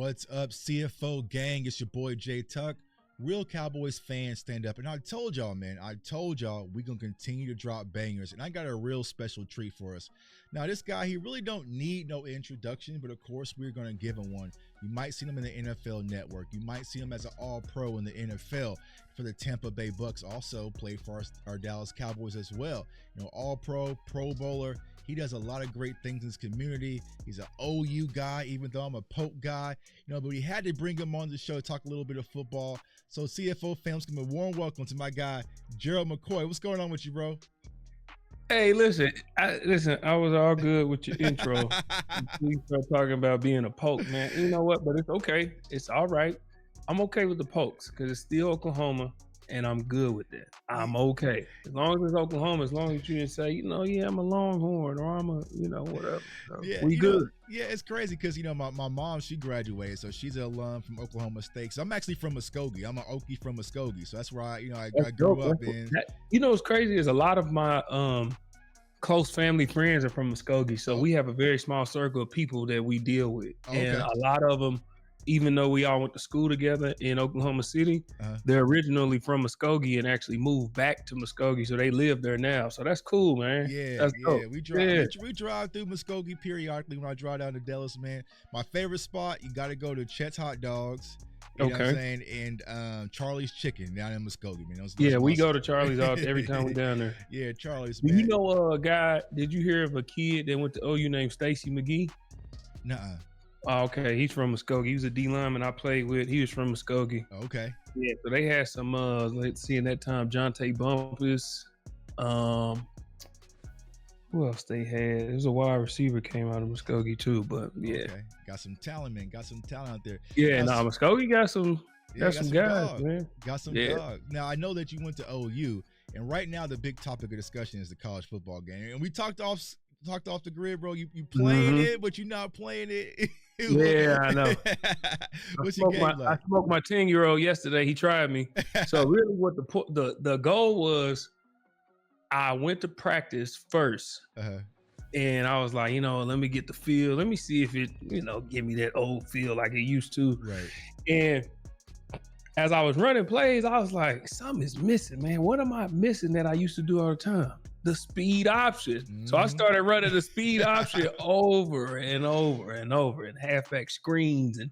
What's up, CFO gang? It's your boy Jay Tuck. Real Cowboys fans, stand up. And I told y'all, man, we're going to continue to drop bangers. And I got a real special treat for us. Now, this guy, he really don't need no introduction, but of course, we're going to give him one. You might see him in the NFL Network. You might see him as an All-Pro in the NFL for the Tampa Bay Bucks. Also played for our Dallas Cowboys as well. You know, All-Pro, Pro Bowler. He does a lot of great things in his community. He's an OU guy, even though I'm a Poke guy. You know, but we had to bring him on the show to talk a little bit of football. So CFO fans, give him a warm welcome to my guy, Gerald McCoy. What's going on with you, bro? Hey, listen, I was all good with your intro. We start talking about being a Poke, man. You know what? But it's okay. It's all right. I'm okay with the Pokes because it's still Oklahoma. And I'm good with that. I'm okay. As long as it's Oklahoma, as long as you didn't say, yeah, I'm a Longhorn or I'm a, whatever. So we good. It's crazy because, my mom, she graduated. So she's an alum from Oklahoma State. So I'm actually from Muskogee. I'm an Okie from Muskogee. So that's where I grew up in. What's crazy is a lot of my close family friends are from Muskogee. So we have a very small circle of people that we deal with. Okay. And a lot of them, even though we all went to school together in Oklahoma City, they're originally from Muskogee and actually moved back to Muskogee, so they live there now. So that's cool, man. Yeah. We drive through Muskogee periodically when I drive down to Dallas, man. My favorite spot, you got to go to Chet's Hot Dogs. You know what I'm saying? And Charlie's Chicken down in Muskogee, man. We go to Charlie's every time we're down there. Yeah, Charlie's, man. You know a guy, did you hear of a kid that went to OU named Stacy McGee? Nuh-uh. Oh, okay, he's from Muskogee. He was a D lineman I played with. He was from Muskogee. Okay. Yeah, so they had some, let's see, in that time, Jonte Bumpus. Who else they had? There's a wide receiver came out of Muskogee too, but yeah. Okay. Got some talent, man. Got some talent out there. Yeah, Muskogee got some guys, dog. Man. Got some dog. Now, I know that you went to OU, and right now the big topic of discussion is the college football game. And we talked off the grid, bro. You playing it, but you're not playing it. Yeah, I know. What's your game like? I smoked my 10-year-old yesterday. He tried me. So really what the goal was, I went to practice first. And I was like, let me get the feel. Let me see if it, give me that old feel like it used to. Right. And as I was running plays, I was like, something is missing, man. What am I missing that I used to do all the time? The speed option. Mm-hmm. So I started running the speed option over and over and over, and halfback screens and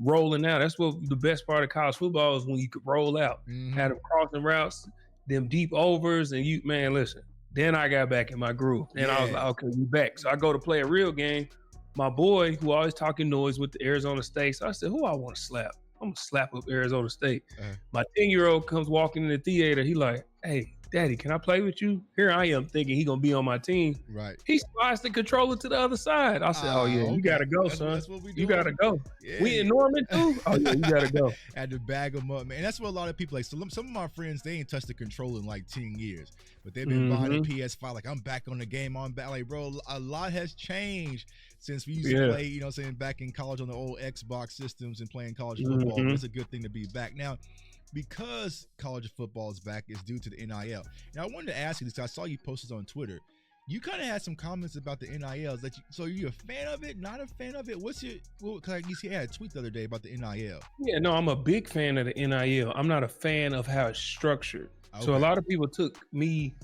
rolling out. That's what the best part of college football is, when you could roll out. Mm-hmm. Had them crossing routes, them deep overs, and listen. Then I got back in my groove. And I was like, okay, you back. So I go to play a real game. My boy, who always talking noise with the Arizona State. So I said, who I want to slap? I'm going to slap up Arizona State. My 10-year-old comes walking in the theater. He like, hey, Daddy, can I play with you? Here I am thinking he going to be on my team. Right. He slides the controller to the other side. I said, you got to go, son. That's what we do. You got to go. Yeah. We in Norman too? Oh, yeah, you got to go. Had to bag them up, man. And that's what a lot of people like. So some of my friends, they ain't touched the controller in like 10 years. But they've been buying a PS5. Like, I'm back on the game. I'm back. Like, bro, a lot has changed since we used to play, back in college on the old Xbox systems and playing college football. It's a good thing to be back. Now, because college football is back, is due to the NIL. Now, I wanted to ask you this. I saw you posted on Twitter. You kind of had some comments about the NILs. So are you a fan of it? Not a fan of it? What's your? Because you had a tweet the other day about the NIL. Yeah, no, I'm a big fan of the NIL. I'm not a fan of how it's structured. Okay. So a lot of people took me.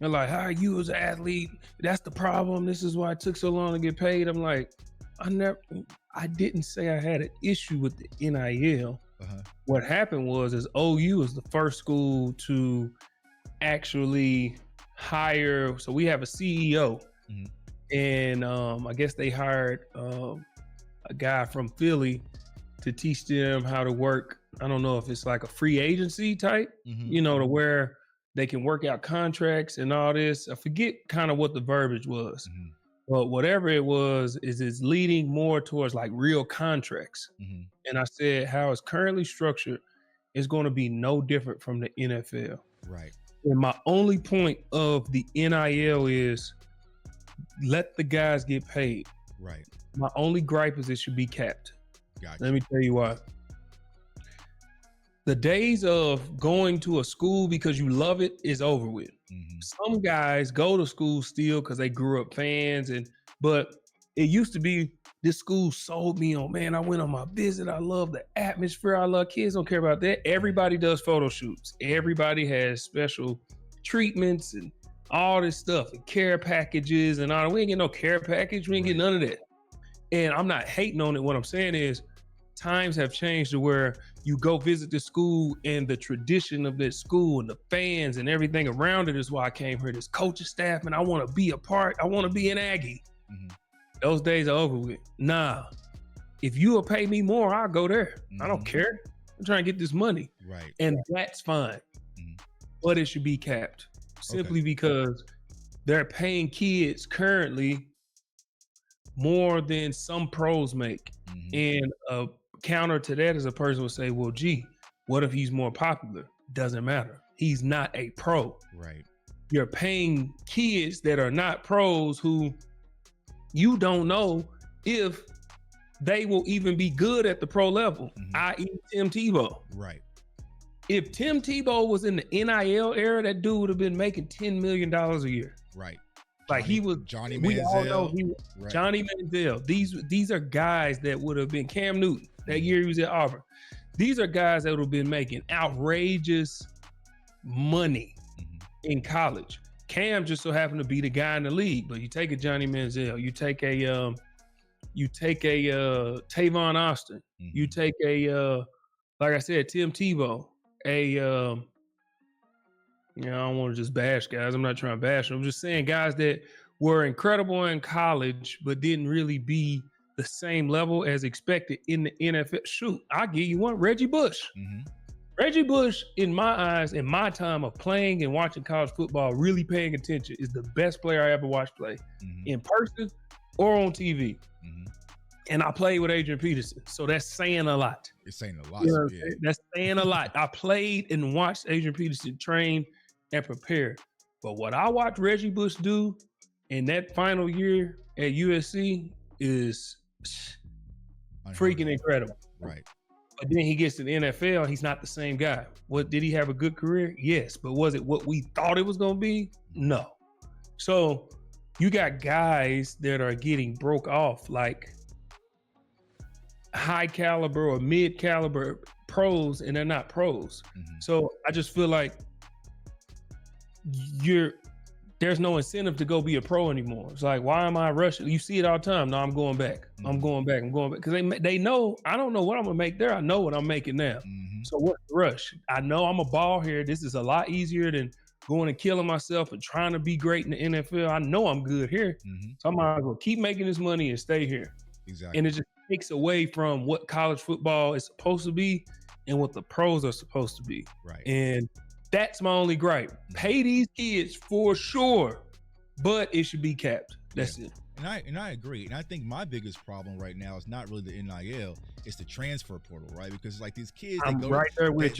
They're like, "How you as an athlete? That's the problem. This is why it took so long to get paid." I'm like, I didn't say I had an issue with the NIL. What happened was OU was the first school to actually hire. So we have a CEO, and I guess they hired a guy from Philly to teach them how to work. I don't know if it's like a free agency type, to where they can work out contracts and all this. I forget kind of what the verbiage was. But whatever it was, is leading more towards like real contracts. And I said, how it's currently structured is going to be no different from the NFL. Right. And my only point of the NIL is let the guys get paid. Right. My only gripe is it should be capped. Gotcha. Let me tell you why. The days of going to a school because you love it is over with. Some guys go to school still because they grew up fans, but it used to be this school sold me on, man, I went on my visit. I love the atmosphere. I love kids. Don't care about that. Everybody does photo shoots. Everybody has special treatments and all this stuff and care packages and all. We ain't get no care package. We ain't get none of that. And I'm not hating on it. What I'm saying is times have changed to where you go visit the school and the tradition of this school and the fans and everything around it is why I came here. This coaching staff, and I want to be a part. I want to be an Aggie. Mm-hmm. Those days are over with. Nah, if you will pay me more, I'll go there. Mm-hmm. I don't care. I'm trying to get this money. Right. And that's fine. Mm-hmm. But it should be capped simply because they're paying kids currently more than some pros make. Mm-hmm. And a counter to that is a person would say, well, gee, what if he's more popular? Doesn't matter. He's not a pro. Right. You're paying kids that are not pros who you don't know if they will even be good at the pro level, i.e. Tim Tebow. Right. If Tim Tebow was in the NIL era, that dude would have been making $10 million a year. Right. Like he was Johnny Manziel. We all know he was Johnny Manziel. These are guys that would have been Cam Newton that year he was at Auburn. These are guys that would have been making outrageous money in college. Cam just so happened to be the guy in the league, but you take a Johnny Manziel, you take a Tavon Austin, you take a like I said, Tim Tebow, I don't want to just bash guys. I'm not trying to bash them. I'm just saying guys that were incredible in college, but didn't really be the same level as expected in the NFL. Shoot, I'll give you one, Reggie Bush. Reggie Bush, in my eyes, in my time of playing and watching college football, really paying attention, is the best player I ever watched play in person or on TV. And I played with Adrian Peterson. So that's saying a lot. It's saying a lot. That's saying a lot. I played and watched Adrian Peterson train and prepare. But what I watched Reggie Bush do in that final year at USC is freaking incredible. Right. But then he gets to the NFL, he's not the same guy. What, did he have a good career? Yes. But was it what we thought it was going to be? No. So you got guys that are getting broke off, like high caliber or mid caliber pros, and they're not pros. So I just feel like there's no incentive to go be a pro anymore. It's like, why am I rushing? You see it all the time. No, I'm going back. I'm going back. Because they know, I don't know what I'm going to make there. I know what I'm making now. So what's the rush? I know I'm a ball here. This is a lot easier than going and killing myself and trying to be great in the NFL. I know I'm good here. So I'm going to keep making this money and stay here. Exactly. And it just takes away from what college football is supposed to be and what the pros are supposed to be. Right. And that's my only gripe. Pay these kids for sure, but it should be capped. That's it. And I agree. And I think my biggest problem right now is not really the NIL, it's the transfer portal, right? Because like these kids, they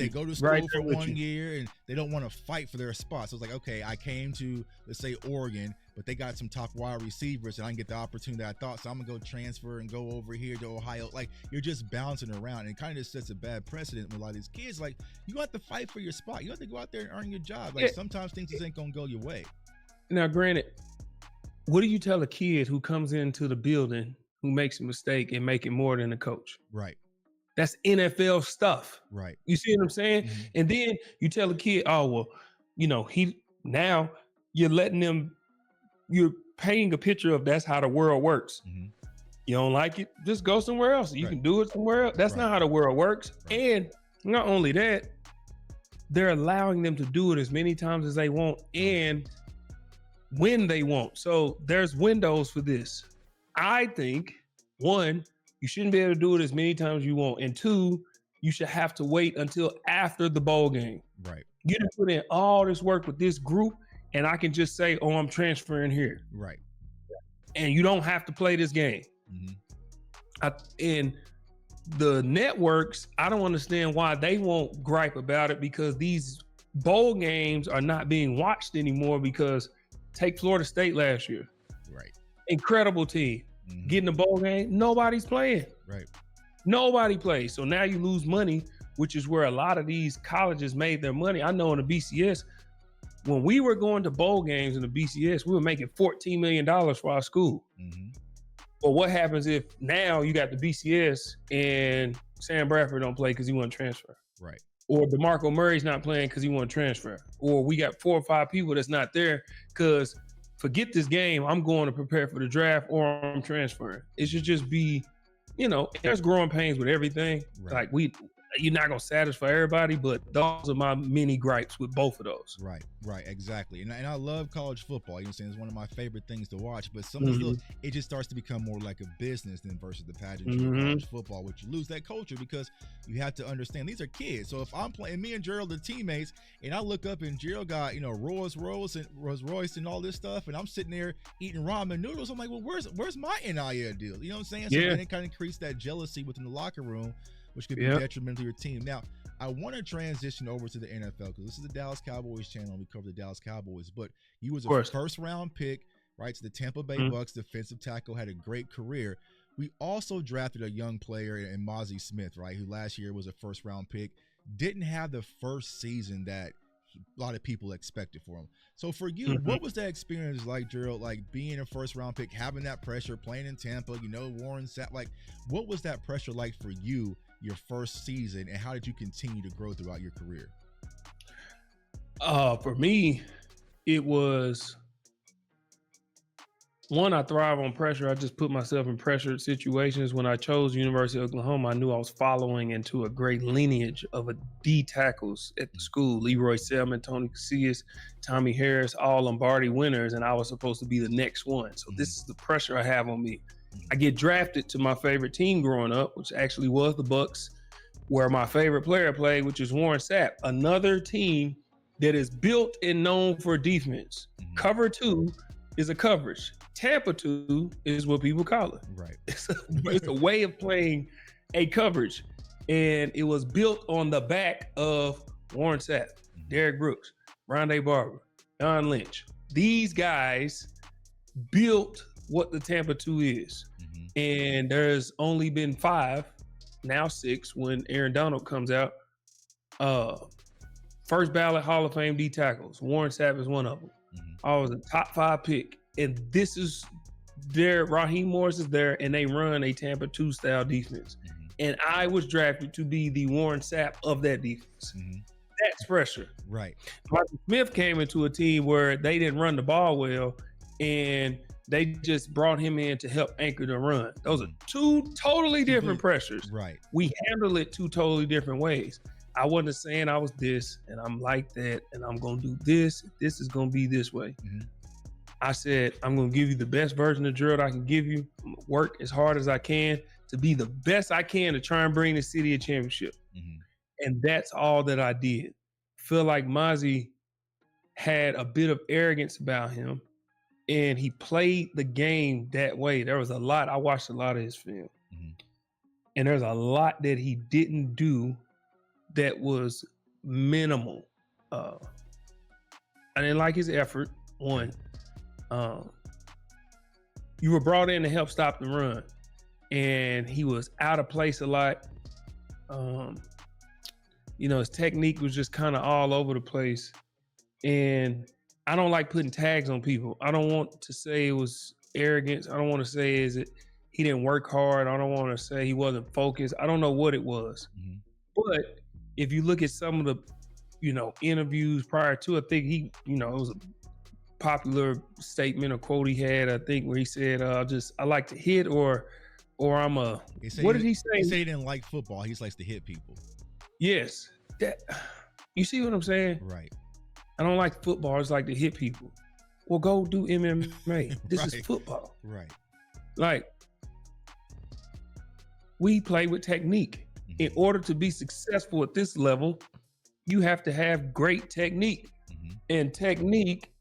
go to school for 1 year and they don't want to fight for their spot. So it's like, okay, I came to, let's say, Oregon, but they got some top wide receivers and I can get the opportunity that I thought. So I'm gonna go transfer and go over here to Ohio. Like, you're just bouncing around, and it kind of just sets a bad precedent with a lot of these kids. Like, you have to fight for your spot. You have to go out there and earn your job. Like, sometimes things just ain't gonna go your way. Now, granted, what do you tell a kid who comes into the building who makes a mistake and make it more than the coach? Right. That's NFL stuff. Right. You see what I'm saying? And then you tell a kid, oh, well, now you're letting them, you're painting a picture of that's how the world works. You don't like it, just go somewhere else. You can do it somewhere else. That's not how the world works. And not only that, they're allowing them to do it as many times as they want and when they want. So there's windows for this. I think, one, you shouldn't be able to do it as many times as you want. And two, you should have to wait until after the bowl game. Right. You done put in all this work with this group, and I can just say, oh, I'm transferring here. Right. And you don't have to play this game. And the networks, I don't understand why they won't gripe about it, because these bowl games are not being watched anymore. Because take Florida State last year. Right. Incredible team. Getting a bowl game, nobody's playing. Right. Nobody plays. So now you lose money, which is where a lot of these colleges made their money. I know in the BCS, when we were going to bowl games in the BCS, we were making $14 million for our school. But what happens if now you got the BCS and Sam Bradford don't play because he want to transfer? Right. Or DeMarco Murray's not playing because he want to transfer. Or we got 4 or 5 people that's not there because forget this game, I'm going to prepare for the draft or I'm transferring. It should just be, there's growing pains with everything. Right. Like you're not going to satisfy everybody, but those are my mini gripes with both of those. Right, exactly. And I love college football. You know what I'm saying? It's one of my favorite things to watch, but sometimes it just starts to become more like a business than versus the pageantry of college football, which you lose that culture because you have to understand these are kids. So if I'm playing, me and Gerald are teammates, and I look up and Gerald got, Rolls Royce and all this stuff, and I'm sitting there eating ramen noodles, I'm like, well, where's my NIL deal? You know what I'm saying? So it kind of creates that jealousy within the locker room, which could be detrimental to your team. Now, I want to transition over to the NFL because this is the Dallas Cowboys channel and we cover the Dallas Cowboys, but you was a first round pick, right, to the Tampa Bay Bucks, defensive tackle, had a great career. We also drafted a young player in Mazi Smith, right, who last year was a first round pick, didn't have the first season that a lot of people expected for him. So for you, what was that experience like, Gerald, like being a first round pick, having that pressure, playing in Tampa, Warren Sapp, like what was that pressure like for you your first season, and how did you continue to grow throughout your career? For me, it was one, I thrive on pressure. I just put myself in pressured situations. When I chose University of Oklahoma, I knew I was following into a great lineage of D tackles at the school. Leroy Selman, Tony Casillas, Tommy Harris, all Lombardi winners, and I was supposed to be the next one. So this is the pressure I have on me. I get drafted to my favorite team growing up, which actually was the Bucks, where my favorite player played, which is Warren Sapp, another team that is built and known for defense. Cover 2 is a coverage. Tampa 2 is what people call it. Right. It's a way of playing a coverage. And it was built on the back of Warren Sapp, Derrick Brooks, Rondé Barber, Don Lynch. These guys built what the Tampa 2 is. And there's only been 5, now 6, when Aaron Donald comes out. First ballot Hall of Fame D tackles. Warren Sapp is one of them. I was a top 5 pick. And this is there, Raheem Morris is there, and they run a Tampa 2 style defense. And I was drafted to be the Warren Sapp of that defense. That's pressure. Right. Mazi Smith came into a team where they didn't run the ball well, and they just brought him in to help anchor the run. Those are 2 totally different pressures. Right. We handle it 2 totally different ways. I wasn't saying I was this, and I'm like that, and I'm going to do this. This is going to be this way. I said, I'm going to give you the best version of Gerald I can give you. I'm going to work as hard as I can to be the best I can to try and bring the city a championship. And that's all that I did. Feel like Mazi had a bit of arrogance about him, and he played the game that way. There was a lot. I watched a lot of his film. And there's a lot that he didn't do that was minimal. I didn't like his effort, one. You were brought in to help stop the run, and he was out of place a lot. His technique was just kind of all over the place. And I don't like putting tags on people. I don't want to say it was arrogance. I don't want to say he didn't work hard. I don't want to say he wasn't focused. I don't know what it was. But if you look at some of the, interviews prior to, I think he, it was a popular statement or quote he had, I think, where he said, I like to hit or I'm a, what did he say? He said he didn't like football. He just likes to hit people. Yes. You see what I'm saying? Right. I don't like football. I just like to hit people. Well, go do MMA. This is football. Right. Like, we play with technique. In order to be successful at this level, you have to have great technique. And technique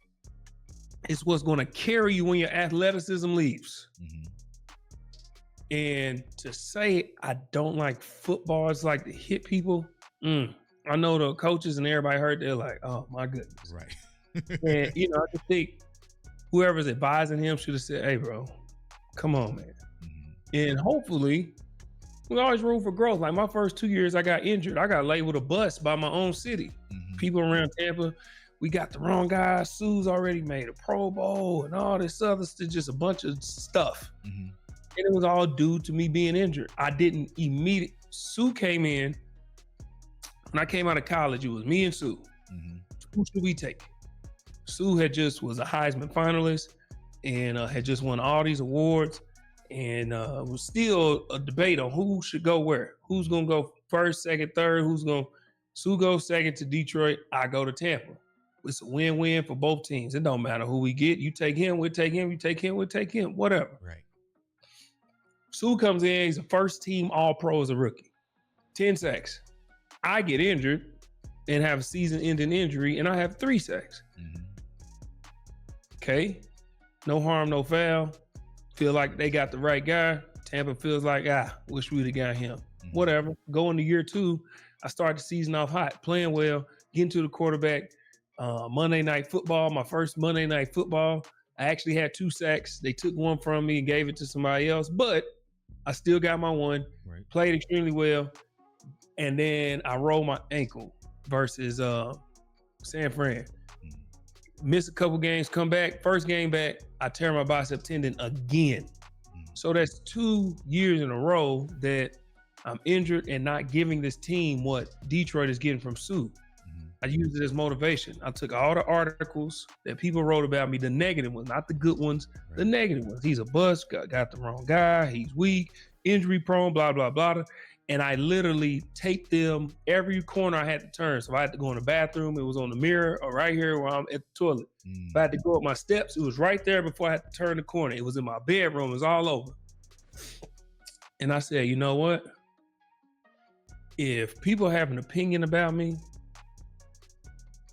is what's going to carry you when your athleticism leaves. And to say I don't like football, it's like to hit people. I know the coaches and everybody heard, they're like, oh my goodness. Right. And, I just think whoever's advising him should have said, hey, bro, come on, man. And hopefully, we always room for growth. Like my first 2 years, I got injured. I got labeled a bust by my own city. People around Tampa, we got the wrong guy. Sue's already made a Pro Bowl and all this other stuff, just a bunch of stuff. And it was all due to me being injured. I didn't immediately. Sue came in. When I came out of college, it was me and Sue. Mm-hmm. Who should we take? Sue was a Heisman finalist and had just won all these awards. And was still a debate on who should go where. Who's going to go first, second, third? Sue goes second to Detroit. I go to Tampa. It's a win-win for both teams. It don't matter who we get. You take him, we'll take him. You take him, we'll take him. Whatever. Right. Sue comes in. He's a first-team All-Pro as a rookie. 10 sacks. I get injured and have a season-ending injury, and I have 3 sacks. Mm-hmm. Okay. No harm, no foul. Feel like they got the right guy. Tampa feels like, wish we'd have got him. Mm-hmm. Whatever. Going to year 2, I start the season off hot, playing well, getting to the quarterback. Monday Night Football, my first Monday Night Football. I actually had 2 sacks. They took one from me and gave it to somebody else, but I still got my one. Right. Played extremely well. And then I rolled my ankle versus San Fran. Miss a couple games, come back. First game back, I tear my bicep tendon again. So that's 2 years in a row that I'm injured and not giving this team what Detroit is getting from Sue. I used it as motivation. I took all the articles that people wrote about me, the negative ones, not the good ones, right. The negative ones. He's a bust, got the wrong guy, he's weak, injury prone, blah, blah, blah. And I literally taped them every corner I had to turn. So if I had to go in the bathroom, it was on the mirror, or right here where I'm at the toilet. If I had to go up my steps, it was right there before I had to turn the corner. It was in my bedroom, it was all over. And I said, you know what? If people have an opinion about me,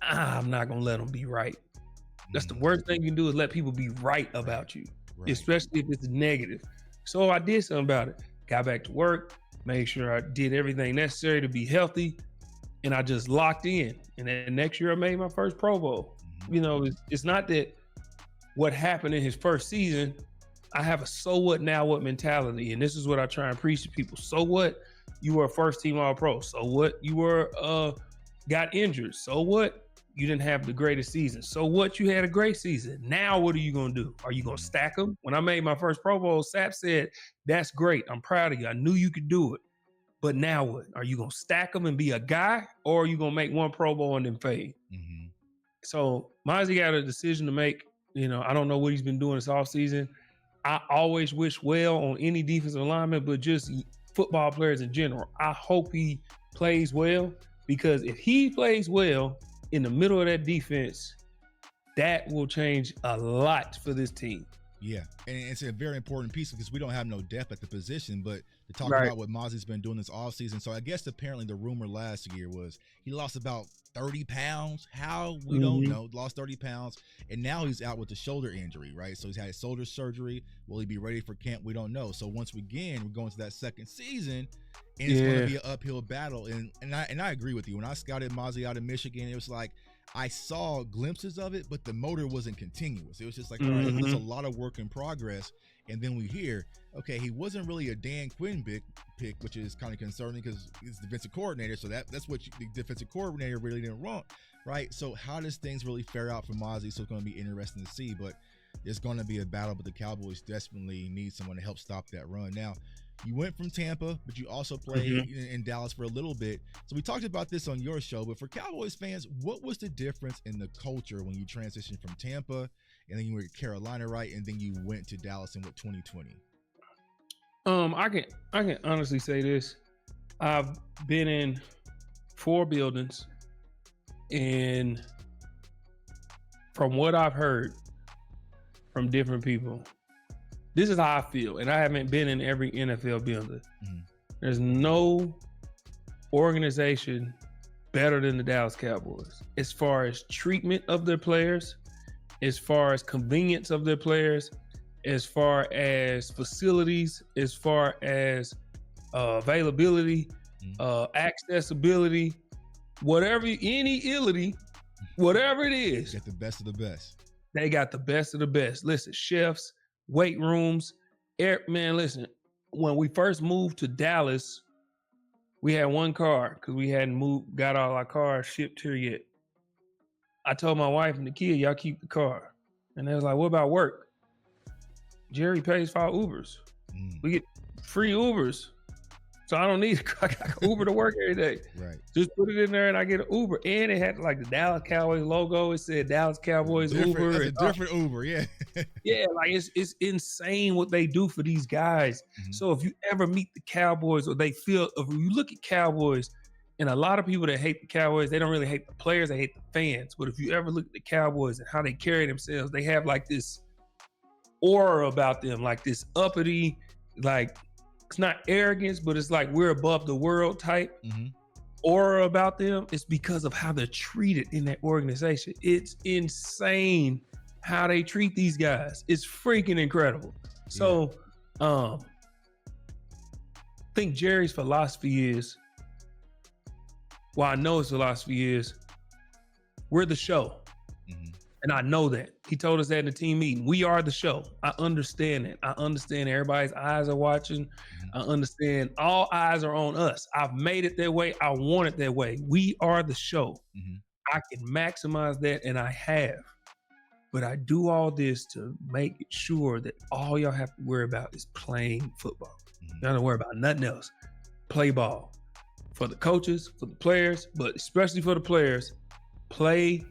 I'm not going to let them be right. That's the worst thing you can do is let people be right about you, especially if it's negative. So I did something about it. Got back to work, made sure I did everything necessary to be healthy, and I just locked in. And then next year I made my first Pro Bowl. You know, it's not that what happened in his first season. I have a so what, now what mentality. And this is what I try and preach to people. So what? You were a first team All-Pro. So what? You were got injured. So what? You didn't have the greatest season. So what? You had a great season. Now what are you going to do? Are you going to stack them? When I made my first Pro Bowl, Sapp said, that's great. I'm proud of you. I knew you could do it. But now what? Are you going to stack them and be a guy? Or are you going to make one Pro Bowl and then fade? Mm-hmm. So Mazi got a decision to make. You know, I don't know what he's been doing this offseason. I always wish well on any defensive lineman, but just football players in general. I hope he plays well, because if he plays well in the middle of that defense, that will change a lot for this team. Yeah, and it's a very important piece because we don't have no depth at the position, but to talk about what Mazi's been doing this offseason. So I guess apparently the rumor last year was he lost about 30 pounds. How? We don't know. Lost 30 pounds, and now he's out with a shoulder injury, right? So he's had shoulder surgery. Will he be ready for camp? We don't know. So once again, we're going to that second season, and it's going to be an uphill battle. And I agree with you. When I scouted Mazi out of Michigan, it was like I saw glimpses of it, but the motor wasn't continuous. It was just like, all right, there's a lot of work in progress. And then we hear, okay, he wasn't really a Dan Quinn pick, which is kind of concerning because he's the defensive coordinator. So that's what the defensive coordinator really didn't want, right? So how does things really fare out for Mazi? So it's going to be interesting to see, but it's going to be a battle, but the Cowboys desperately need someone to help stop that run. Now, you went from Tampa, but you also played in Dallas for a little bit. So we talked about this on your show, but for Cowboys fans, what was the difference in the culture when you transitioned from Tampa and then you were at Carolina, right? And then you went to Dallas in 2020? I can honestly say this. I've been in 4 buildings, and from what I've heard from different people, this is how I feel, and I haven't been in every NFL building. There's no organization better than the Dallas Cowboys as far as treatment of their players, as far as convenience of their players, as far as facilities, as far as availability, accessibility, whatever, any ility, whatever it is. Get the best of the best. They got the best of the best. Listen, chefs, weight rooms, man, listen, when we first moved to Dallas, we had one car because we hadn't got all our cars shipped here yet. I told my wife and the kid, y'all keep the car. And they was like, what about work? Jerry pays for our Ubers. We get free Ubers. So I don't need I got Uber to work every day. Right. Just put it in there and I get an Uber. And it had like the Dallas Cowboys logo. It said Dallas Cowboys Uber. That's a different Uber, yeah. Yeah, like it's insane what they do for these guys. So if you ever meet the Cowboys or if you look at Cowboys, and a lot of people that hate the Cowboys, they don't really hate the players, they hate the fans. But if you ever look at the Cowboys and how they carry themselves, they have like this aura about them, like this uppity, like it's not arrogance, but it's like we're above the world type aura about them. It's because of how they're treated in that organization. It's insane how they treat these guys. It's freaking incredible. So I think Jerry's philosophy is, well, I know his philosophy is, we're the show. And I know that. He told us that in the team meeting. We are the show. I understand it. I understand everybody's eyes are watching. I understand all eyes are on us. I've made it that way. I want it that way. We are the show. I can maximize that, and I have. But I do all this to make sure that all y'all have to worry about is playing football. Y'all don't worry about nothing else. Play ball. For the coaches, for the players, but especially for the players, play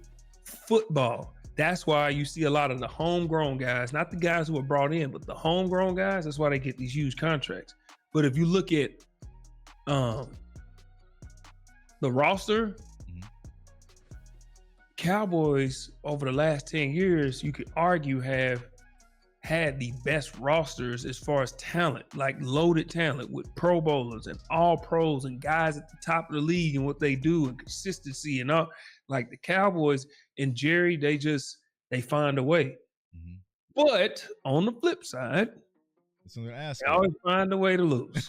football. That's why you see a lot of the homegrown guys, not the guys who are brought in, but the homegrown guys, that's why they get these huge contracts. But if you look at the roster, Cowboys over the last 10 years, you could argue have had the best rosters as far as talent, like loaded talent with Pro Bowlers and All-Pros and guys at the top of the league and what they do and consistency and all. Like the Cowboys and Jerry, they find a way. But on the flip side, they always find a way to lose.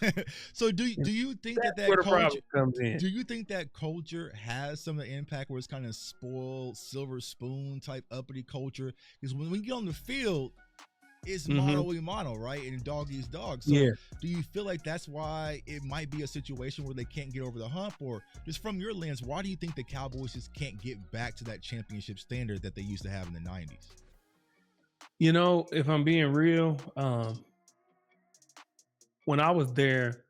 So do you think that where the culture problem comes in? Do you think that culture has some of the impact where it's kind of spoiled, silver spoon type uppity culture? Because when we get on the field, it's mono y mono, right? And dog eats dog. So do you feel like that's why it might be a situation where they can't get over the hump? Or just from your lens, why do you think the Cowboys just can't get back to that championship standard that they used to have in the 90s? You know, if I'm being real, when I was there,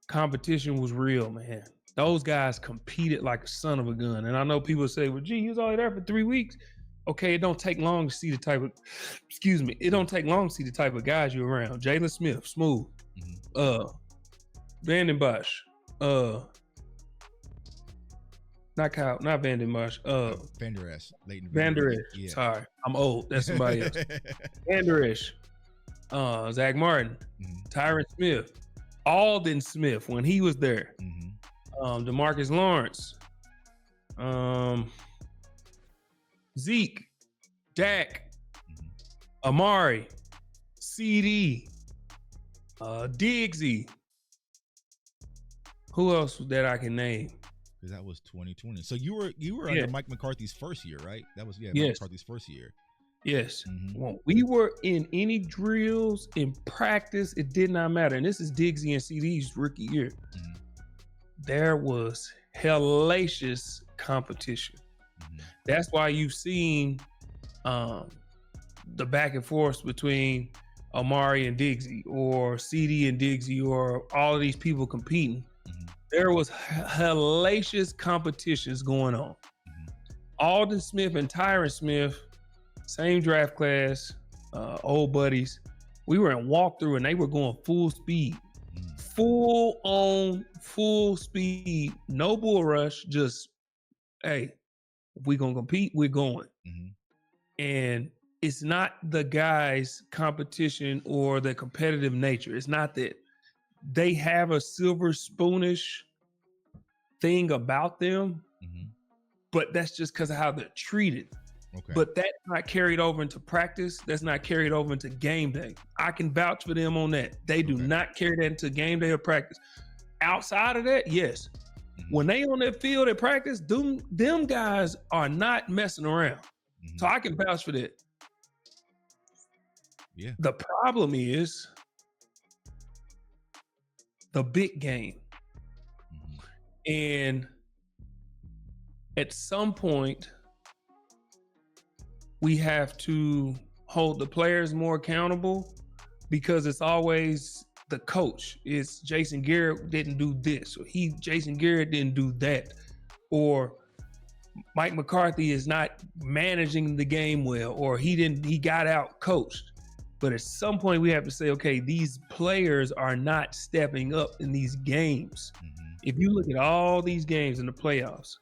competition was real, man. Those guys competed like a son of a gun. And I know people say, well, gee, you was only there for 3 weeks. Okay, it don't take long to see the type of, it don't take long to see the type of guys you're around. Jalen Smith, smooth. Vanden Bosch. Not Vanden Bosch. Van Der Esch. Van Der Esch. Yeah. Sorry, I'm old. That's somebody else. Van Der Esch. Zach Martin. Tyron Smith. Aldon Smith when he was there. DeMarcus Lawrence. Zeke, Dak, Amari, CD, Diggsy. Who else that I can name? Because that was 2020. So you were under Mike McCarthy's first year, right? That was Mike McCarthy's first year. Yes. When we were in any drills, in practice, it did not matter. And this is Diggsy and CD's rookie year. There was hellacious competition. That's why you've seen the back and forth between Amari and Diggsy, or CD and Diggsy, or all of these people competing. There was hellacious competitions going on. Aldon Smith and Tyron Smith, same draft class, old buddies. We were in walkthrough and they were going full speed. Full speed, no bull rush, just, hey, if we're going to compete, we're going. And it's not the guys' competition or the competitive nature. It's not that. They have a silver spoonish thing about them, but that's just because of how they're treated. But that's not carried over into practice. That's not carried over into game day. I can vouch for them on that. They do not carry that into game day or practice. Outside of that, yes. When they on that field at practice, them guys are not messing around. So I can vouch for that. The problem is the big game. And at some point, we have to hold the players more accountable, because it's always the coach. It's Jason Garrett didn't do this, or Jason Garrett didn't do that, or Mike McCarthy is not managing the game well, or he got out coached. But at some point we have to say, okay, these players are not stepping up in these games. Mm-hmm. If you look at all these games in the playoffs,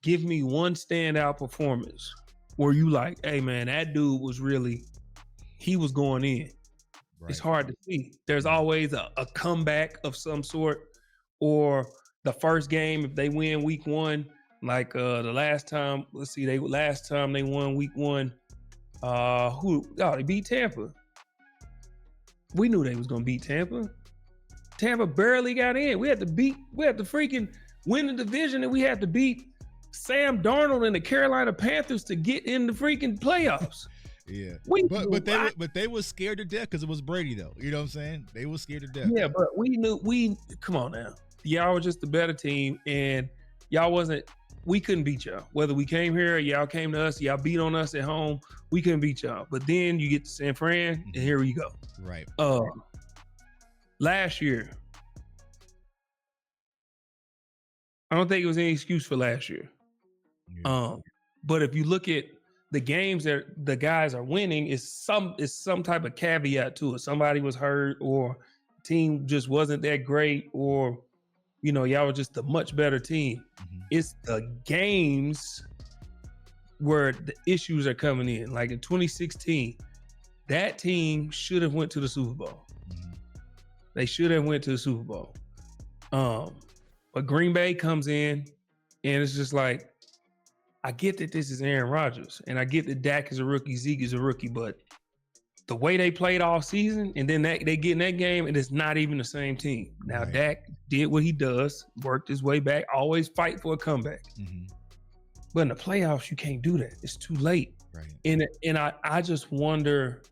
give me one standout performance where you like, hey man, that dude he was going in. Right. It's hard to see. There's always a comeback of some sort, or the first game, if they win week one, like the last time, they won week one, they beat Tampa. We knew they was gonna beat Tampa. Tampa barely got in. We had to freaking win the division, and we had to beat Sam Darnold and the Carolina Panthers to get in the freaking playoffs. Yeah, but they were scared to death because it was Brady, though. You know what I'm saying? They were scared to death. Yeah, but come on now. Y'all were just the better team, and we couldn't beat y'all. Whether we came here or y'all came to us, y'all beat on us at home, we couldn't beat y'all. But then you get to San Fran, and here we go. Right. Last year, I don't think it was any excuse for last year. Yeah. But if you look at the games that the guys are winning, is some type of caveat to it. Somebody was hurt, or team just wasn't that great, or y'all were just a much better team. Mm-hmm. It's the games where the issues are coming in. Like in 2016, that team should have went to the Super Bowl. Mm-hmm. They should have went to the Super Bowl. But Green Bay comes in, and it's just like, I get that this is Aaron Rodgers, and I get that Dak is a rookie, Zeke is a rookie, but the way they played all season, and then they get in that game, and it's not even the same team. Now, right. Dak did what he does, worked his way back, always fight for a comeback. Mm-hmm. But in the playoffs, you can't do that. It's too late. Right. And I just wonder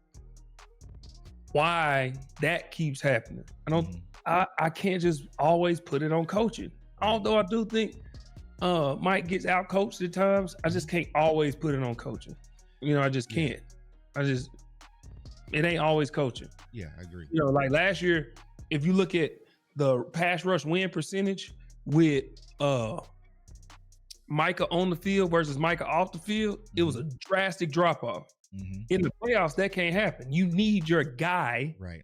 why that keeps happening. I can't just always put it on coaching. Although I do think Mike gets out coached at times, I just can't always put it on coaching. I just can't. It ain't always coaching. Yeah, I agree. Like last year, if you look at the pass rush win percentage with Micah on the field versus Micah off the field, it was a drastic drop off. Mm-hmm. In the playoffs, that can't happen. You need your guy. Right.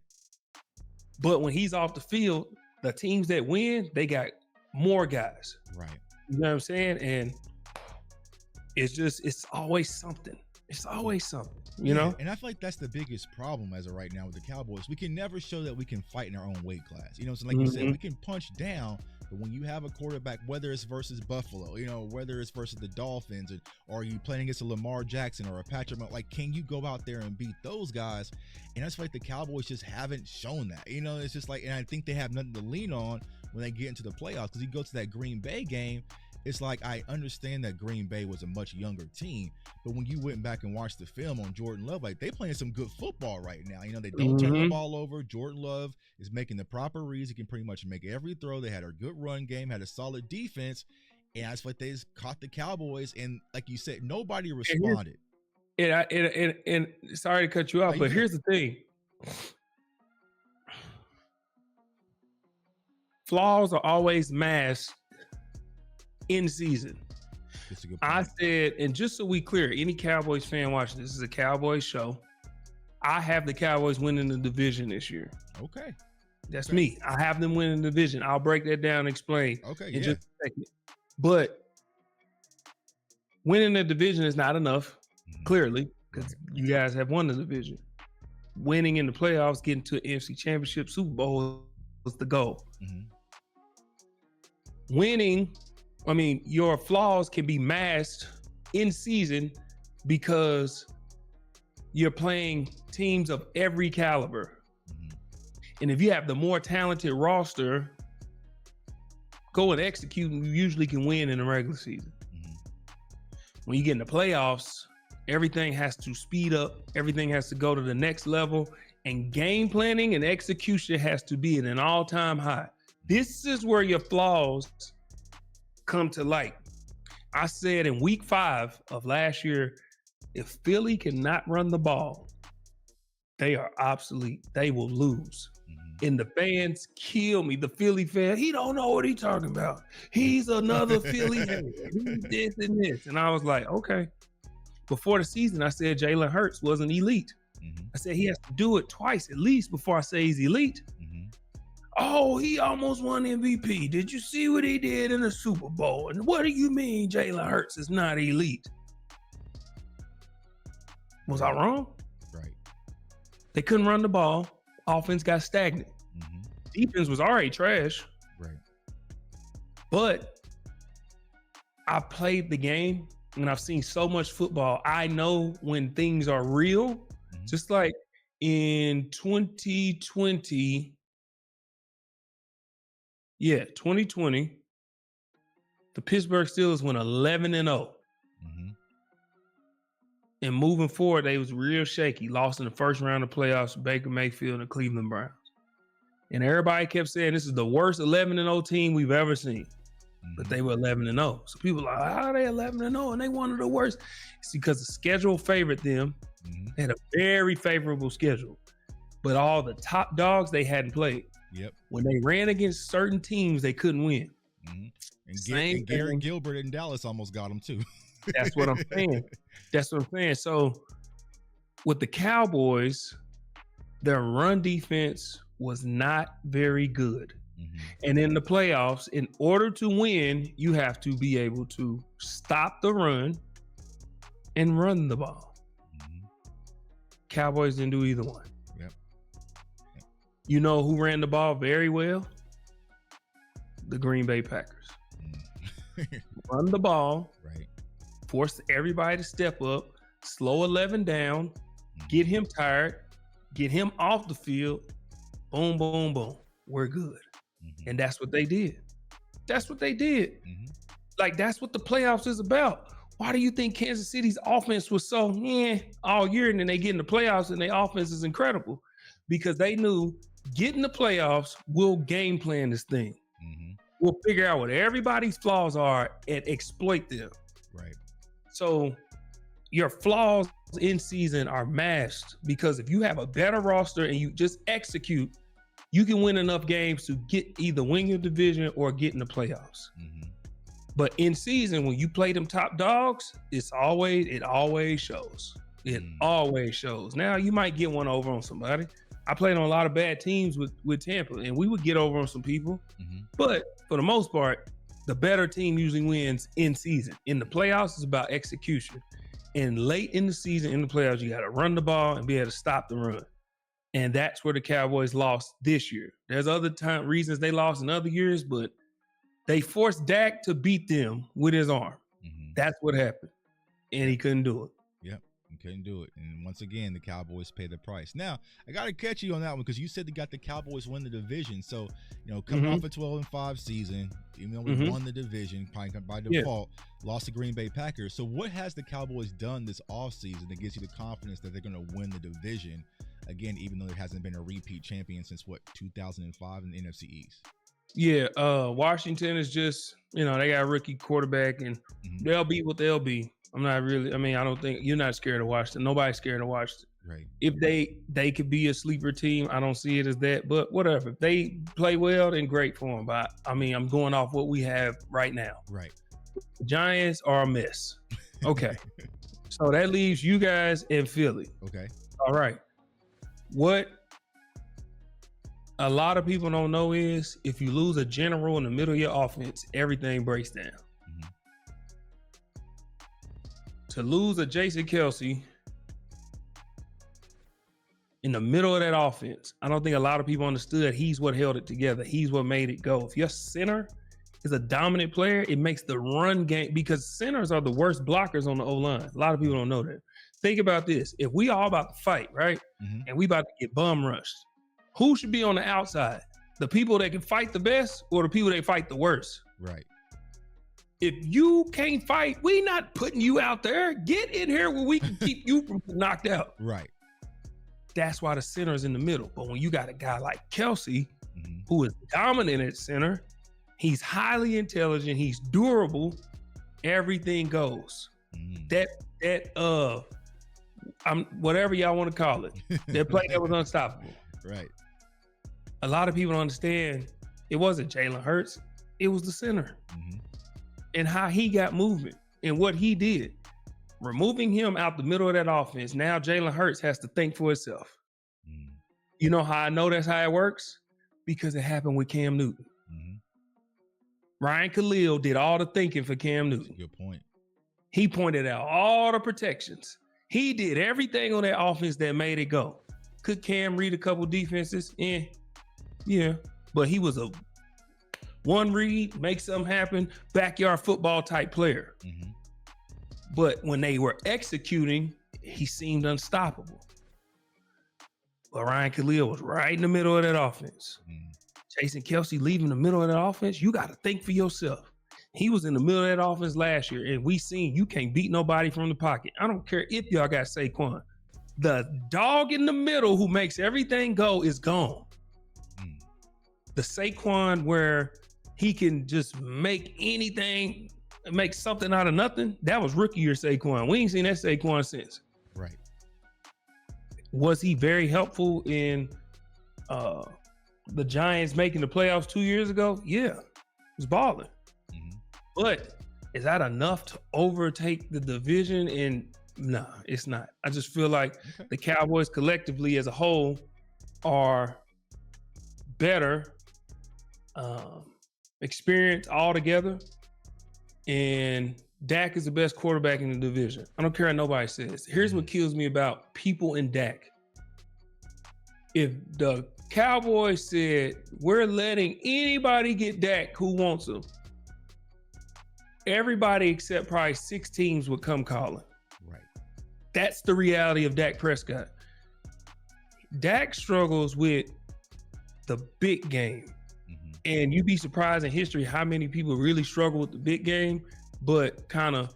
But when he's off the field, the teams that win, they got more guys. Right. You know what I'm saying? And it's always something. It's always something, you know? And I feel like that's the biggest problem as of right now with the Cowboys. We can never show that we can fight in our own weight class. So like you said, we can punch down, but when you have a quarterback, whether it's versus Buffalo, whether it's versus the Dolphins, or you playing against a Lamar Jackson or a Patrick, like, can you go out there and beat those guys? And I just feel like the Cowboys just haven't shown that. It's just like, and I think they have nothing to lean on when they get into the playoffs, because you go to that Green Bay game, it's like, I understand that Green Bay was a much younger team, but when you went back and watched the film on Jordan Love, like, they playing some good football right now. They don't turn the ball over. Jordan Love is making the proper reads. He can pretty much make every throw. They had a good run game, had a solid defense, and I just feel like they just caught the Cowboys, and like you said, nobody responded. And sorry to cut you off, but here's the thing. Flaws are always masked in season. I said, and just so we clear, any Cowboys fan watching this is a Cowboys show. I have the Cowboys winning the division this year. Okay. That's me. I have them winning the division. I'll break that down and explain. Okay. In just a second. But winning the division is not enough, clearly, because you guys have won the division. Winning in the playoffs, getting to an NFC Championship, Super Bowl was the goal. Winning, your flaws can be masked in season because you're playing teams of every caliber. And if you have the more talented roster, go and execute, and you usually can win in the regular season. When you get in the playoffs, everything has to speed up. Everything has to go to the next level, and game planning and execution has to be at an all-time high. This is where your flaws come to light. I said in week 5 of last year, if Philly cannot run the ball, They are obsolete. They will lose. Mm-hmm. And the fans kill me. The Philly fan, he don't know what he's talking about. He's another Philly hater. He's this and this. And I was like, okay. Before the season, I said Jalen Hurts wasn't elite. Mm-hmm. I said he has to do it twice at least before I say he's elite. Mm-hmm. Oh, he almost won MVP. Did you see what he did in the Super Bowl? And what do you mean Jalen Hurts is not elite? Was I wrong? Right. They couldn't run the ball. Offense got stagnant. Mm-hmm. Defense was already trash. Right. But I played the game and I've seen so much football. I know when things are real. Mm-hmm. Just like in 2020, 2020, the Pittsburgh Steelers went 11-0. Mm-hmm. And moving forward, they was real shaky. Lost in the first round of playoffs to Baker Mayfield and the Cleveland Browns. And everybody kept saying this is the worst 11-0 team we've ever seen. Mm-hmm. But they were 11-0. So people are like, how are they 11-0 and they one of the worst? It's because the schedule favored them. Mm-hmm. They had a very favorable schedule. But all the top dogs they hadn't played. Yep. When they ran against certain teams, they couldn't win. Mm-hmm. And Garrett Gilbert in Dallas almost got them too. That's what I'm saying. That's what I'm saying. So with the Cowboys, their run defense was not very good. Mm-hmm. And in the playoffs, in order to win, you have to be able to stop the run and run the ball. Mm-hmm. Cowboys didn't do either one. Yep. You know who ran the ball very well? The Green Bay Packers. Mm-hmm. Run the ball. Right. Force everybody to step up, slow 11 down, get him tired, get him off the field. Boom, boom, boom. We're good. Mm-hmm. And that's what they did. That's what they did. Mm-hmm. Like, that's what the playoffs is about. Why do you think Kansas City's offense was so all year and then they get in the playoffs and their offense is incredible? Because they knew getting the playoffs, we'll game plan this thing. Mm-hmm. We'll figure out what everybody's flaws are and exploit them. Right. So your flaws in season are masked because if you have a better roster and you just execute, you can win enough games to either win your division or get in the playoffs. Mm-hmm. But in season, when you play them top dogs, it always shows. It always shows. Now you might get one over on somebody. I played on a lot of bad teams with Tampa, and we would get over on some people. Mm-hmm. But for the most part, the better team usually wins in season. In the playoffs, it's about execution. And late in the season, in the playoffs, you got to run the ball and be able to stop the run. And that's where the Cowboys lost this year. There's other reasons they lost in other years, but they forced Dak to beat them with his arm. Mm-hmm. That's what happened. And he couldn't do it. Yep. He couldn't do it. And once again, the Cowboys paid the price. Now, I got to catch you on that one because you said they got the Cowboys win the division. So, coming off a 12-5 season, even though we won the division by default, lost to Green Bay Packers. So what has the Cowboys done this offseason that gives you the confidence that they're going to win the division? Again, even though it hasn't been a repeat champion since 2005 in the NFC East. Yeah, Washington is just, they got a rookie quarterback and they'll be what they'll be. I don't think you're not scared of Washington. Nobody's scared of Washington. Right. If they could be a sleeper team, I don't see it as that, but whatever. If they play well, then great for them. But I'm going off what we have right now. Right. The Giants are a mess. Okay. So that leaves you guys and Philly. Okay. All right. What a lot of people don't know is if you lose a general in the middle of your offense, everything breaks down. Mm-hmm. To lose a Jason Kelce in the middle of that offense, I don't think a lot of people understood he's what held it together. He's what made it go. If your center is a dominant player, it makes the run game, because centers are the worst blockers on the O-line. A lot of people don't know that. Think about this. If we all about to fight, right? Mm-hmm. And we about to get bum rushed, who should be on the outside? The people that can fight the best or the people that fight the worst? Right. If you can't fight, we not putting you out there. Get in here where we can keep you from getting knocked out. Right. That's why the center's in the middle. But when you got a guy like Kelce, who is dominant at center, he's highly intelligent, he's durable, everything goes. whatever y'all want to call it. Their play that was unstoppable. Right. A lot of people don't understand it wasn't Jalen Hurts, it was the center. Mm-hmm. And how he got movement and what he did. Removing him out the middle of that offense, now Jalen Hurts has to think for himself. Mm. You know how I know that's how it works? Because it happened with Cam Newton. Mm-hmm. Ryan Khalil did all the thinking for Cam Newton. Good point. He pointed out all the protections. He did everything on that offense that made it go. Could Cam read a couple defenses? Yeah. But he was a one read, make something happen, backyard football type player. Mm-hmm. But when they were executing, he seemed unstoppable. But Ryan Khalil was right in the middle of that offense. Mm-hmm. Jason Kelce leaving the middle of that offense, you got to think for yourself. He was in the middle of that offense last year, and we seen you can't beat nobody from the pocket. I don't care if y'all got Saquon. The dog in the middle who makes everything go is gone. Mm. The Saquon where he can just make anything, make something out of nothing, that was rookie year Saquon. We ain't seen that Saquon since. Right. Was he very helpful in the Giants making the playoffs 2 years ago? Yeah, he was balling. Mm-hmm. But is that enough to overtake the division? And nah, it's not. I just feel like the Cowboys collectively as a whole are better, experienced all together. And Dak is the best quarterback in the division. I don't care what nobody says. Here's what kills me about people in Dak. If the Cowboys said, we're letting anybody get Dak who wants him, everybody except probably 6 teams would come calling. Right. That's the reality of Dak Prescott. Dak struggles with the big game. Mm-hmm. And you'd be surprised in history how many people really struggle with the big game, but kind of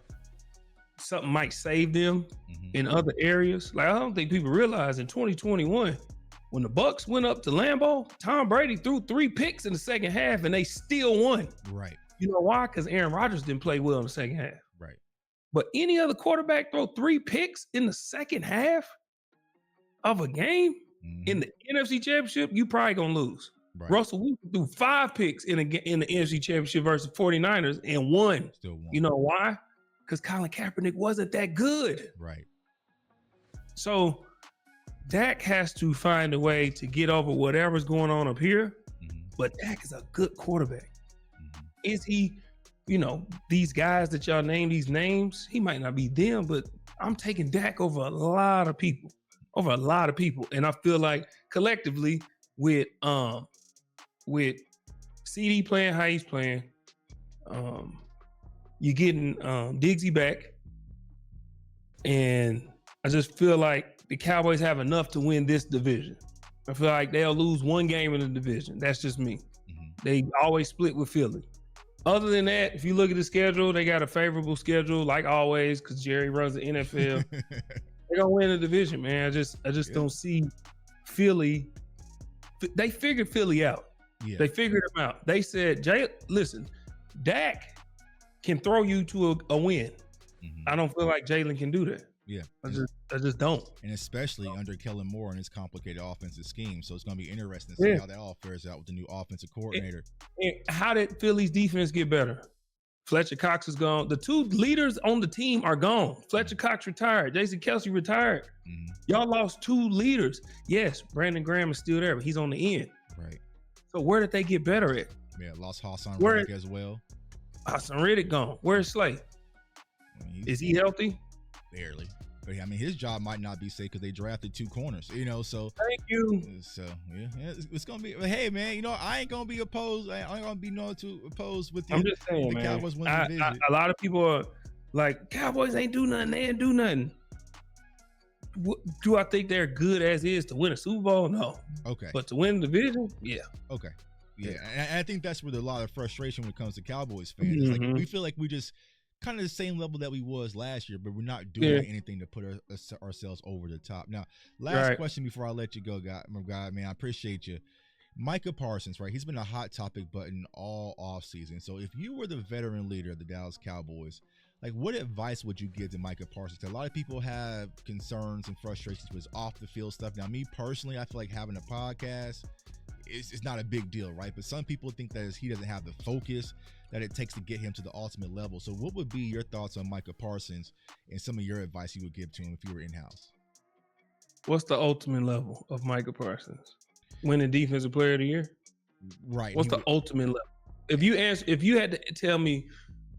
something might save them in other areas. Like, I don't think people realize in 2021, when the Bucs went up to Lambeau, Tom Brady threw 3 picks in the second half and they still won. Right. You know why? Because Aaron Rodgers didn't play well in the second half. Right. But any other quarterback throw 3 picks in the second half of a game in the NFC Championship, you probably gonna lose. Right. Russell Wilson threw 5 picks in the NFC Championship versus 49ers and won. Still won. You know why? Because Colin Kaepernick wasn't that good. Right. So Dak has to find a way to get over whatever's going on up here. But Dak is a good quarterback. Is he, these guys that y'all name these names, he might not be them, but I'm taking Dak over a lot of people. And I feel like collectively with CD playing how he's playing, you're getting Diggsy back. And I just feel like the Cowboys have enough to win this division. I feel like they'll lose 1 game in the division. That's just me. They always split with Philly. Other than that, if you look at the schedule, they got a favorable schedule, like always, because Jerry runs the NFL. They're gonna win the division, man. I just don't see Philly. They figured Philly out. Yeah. They figured him out. They said, listen, Dak can throw you to a win. I don't feel like Jalen can do that. Yeah. I just don't. And especially under Kellen Moore and his complicated offensive scheme. So it's going to be interesting to see how that all fares out with the new offensive coordinator. And how did Philly's defense get better? Fletcher Cox is gone. The 2 leaders on the team are gone. Fletcher Cox retired. Jason Kelce retired. Y'all lost 2 leaders. Yes, Brandon Graham is still there, but he's on the end. Right. So where did they get better at? Yeah, lost Hassan Reddick as well. Hassan Reddick gone. Where's Slay? Is he healthy? Barely. But I mean, his job might not be safe because they drafted 2 corners, so. Thank you. So, yeah, it's going to be, but hey, man, I ain't going to be opposed. I ain't going to be opposed with you. I'm just saying, man. Cowboys win the division. A lot of people are like, Cowboys ain't do nothing. They ain't do nothing. Do I think they're good as is to win a Super Bowl? No. Okay. But to win the division? Yeah. Okay. Yeah. And I think that's where there's a lot of frustration when it comes to Cowboys fans. It's like, we feel like we just kind of the same level that we was last year, but we're not doing anything to put ourselves over the top. Now, last question before I let you go, my guy, man, I appreciate you. Micah Parsons, right? He's been a hot topic button all offseason. So if you were the veteran leader of the Dallas Cowboys, like, what advice would you give to Micah Parsons? A lot of people have concerns and frustrations with off the field stuff. Now, me personally, I feel like having a podcast it's not a big deal, right? But some people think that he doesn't have the focus that it takes to get him to the ultimate level. So what would be your thoughts on Micah Parsons and some of your advice you would give to him if you were in-house? What's the ultimate level of Micah Parsons? Winning Defensive Player of the Year? Right. What's the ultimate level? If you had to tell me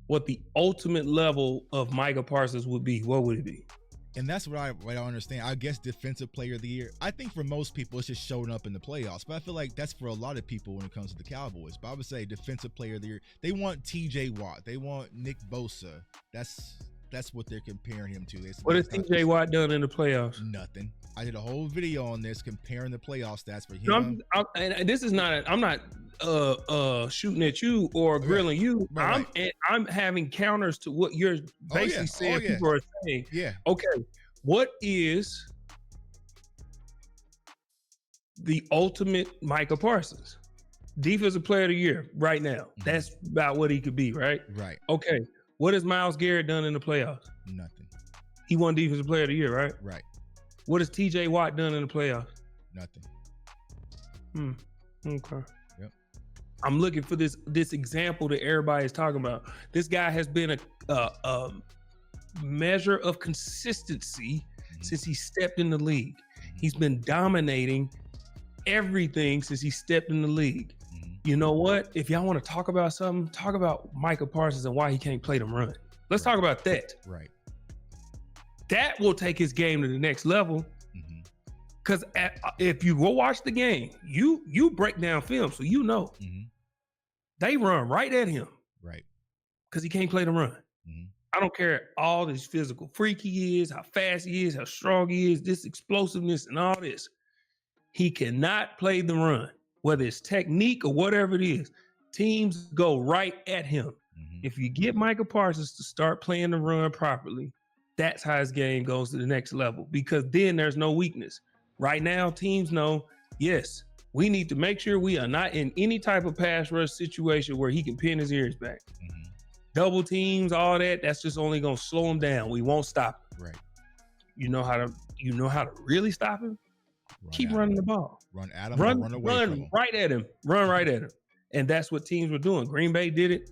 what the ultimate level of Micah Parsons would be, what would it be? And that's what I don't understand. I guess Defensive Player of the Year. I think for most people, it's just showing up in the playoffs. But I feel like that's for a lot of people when it comes to the Cowboys. But I would say Defensive Player of the Year. They want TJ Watt. They want Nick Bosa. That's what they're comparing him to. What has TJ Watt done in the playoffs? Nothing. I did a whole video on this comparing the playoff stats for him. No, and this is not. I'm not shooting at you or grilling you. Right. I'm having counters to what you're basically saying. People are saying. Yeah. Okay. What is the ultimate Micah Parsons? Defensive Player of the Year right now. Mm-hmm. That's about what he could be, right? Right. Okay. What has Myles Garrett done in the playoffs? Nothing. He won Defensive Player of the Year, right? Right. What has TJ Watt done in the playoffs? Nothing. Okay. Yep. I'm looking for this example that everybody is talking about. This guy has been a measure of consistency since he stepped in the league. He's been dominating everything since he stepped in the league. You know what? If y'all want to talk about something, talk about Micah Parsons and why he can't play them run. Let's talk about that. Right. That will take his game to the next level. Because if you go watch the game, you break down film, so you know they run right at him. Right. Because he can't play the run. I don't care all this physical freak he is, how fast he is, how strong he is, this explosiveness and all this. He cannot play the run, whether it's technique or whatever it is. Teams go right at him. If you get Micah Parsons to start playing the run properly, that's how his game goes to the next level, because then there's no weakness. Right now, teams know, yes, we need to make sure we are not in any type of pass rush situation where he can pin his ears back. Double teams, all that's just only going to slow him down. We won't stop him. Right. You know how to really stop him? Keep running the ball. Run at him, run away from him. Right at him. Run right at him. And that's what teams were doing. Green Bay did it.